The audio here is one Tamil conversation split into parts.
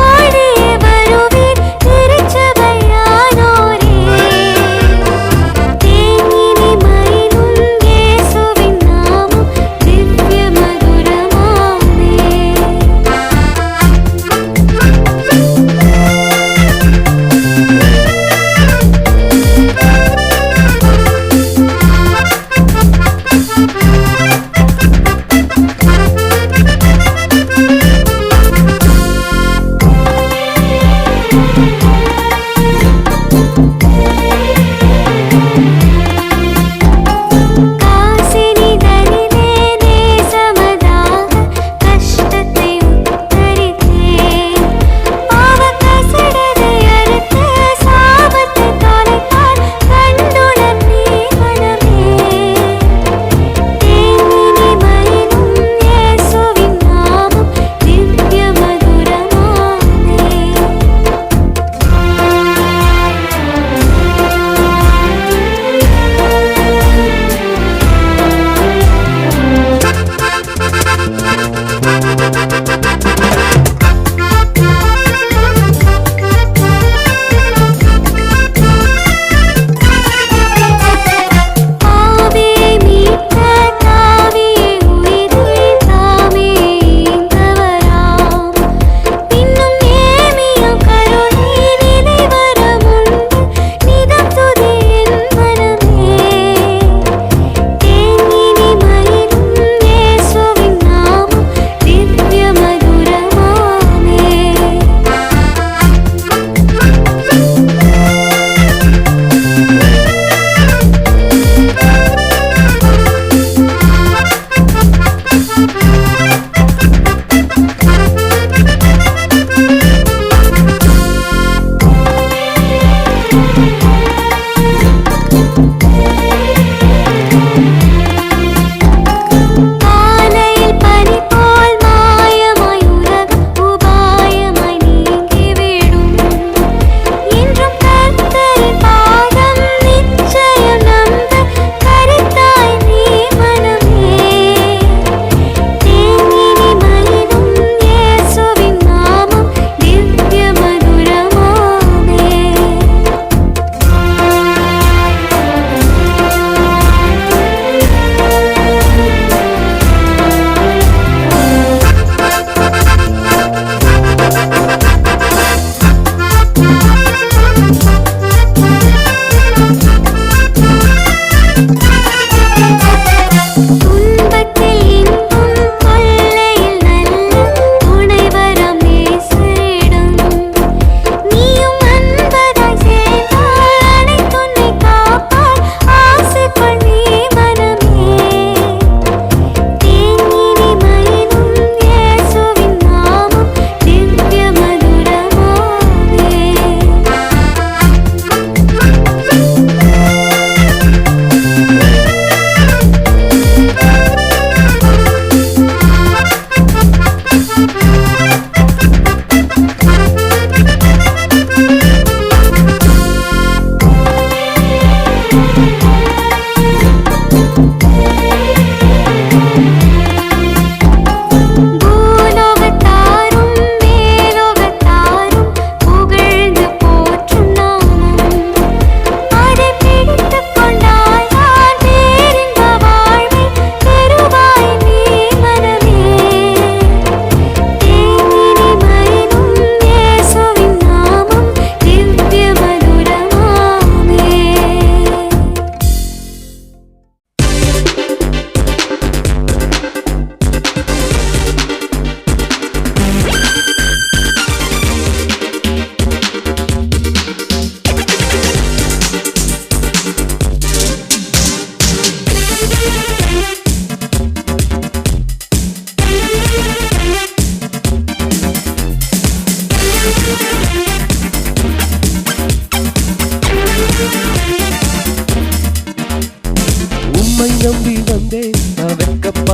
ஓடி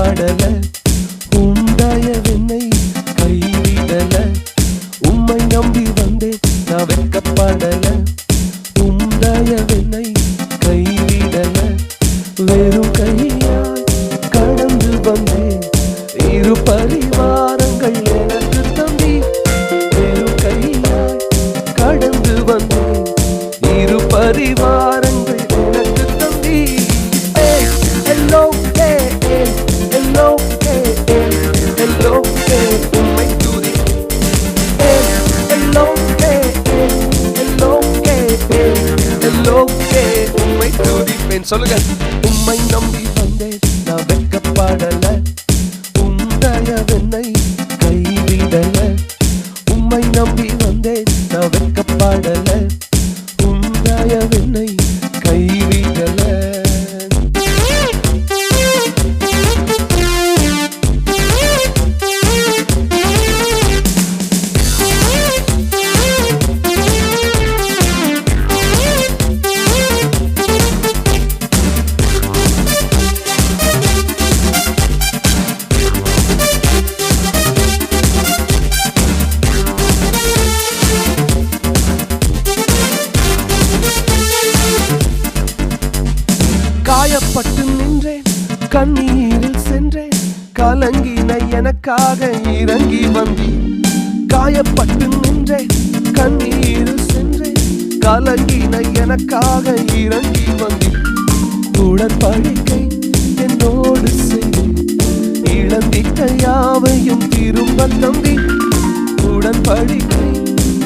வெட்கப்படல உந்தயவென்னை கைவிடல உம்மை நம்பி வந்தேன் நான் வெட்கப்படல உந்தயவென்னை கைவிடல வெறும் கையால் கடந்து வந்தேன் இரு பரிவாரங்கள் எனக்கு தம்பி வெறும் கையால் கடந்து வந்தேன் இரு பரிவாரங்கள் எனக்கு தம்பி hello hello hello உம்மை துதி hello hello hello உம்மை துதிப்பேன் சொல்லுங்க உம்மை நம்பி வந்தேன் நான் வெட்கப்படல உந்தயவென்னை கைவிடல உம்மை நம்பி வந்தேன் நான் வெட்கப்படல உந்தயவென்னை கைவிடல காயப்பட்டு நின்றேன் கண்ணீரில் சென்றேன் கலங்கின எனக்காக இறங்கி வந்தேன் காயப்பட்டு நின்றேன் கண்ணீரில் சென்றேன் கலங்கின எனக்காக இறங்கி வந்தேன் உடன்படிக்கை என்னோடு செய்து இழந்திட்ட யாவையும் திரும்ப தம்பி உடன்படிக்கை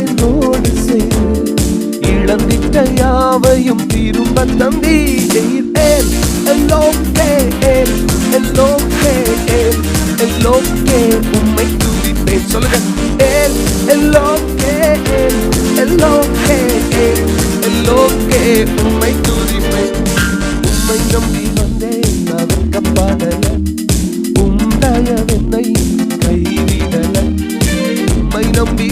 என்னோடு செய்து இழந்திட்ட யாவையும் திரும்ப தம்பி உம்மை துதிப்பேன் சொல்லுங்க உம்மை துதிப்பேன் உம்மை நம்பி வந்தேன் நான் வெட்கப்படல உந்தயவென்னை கைவிடல உம்மை நம்பி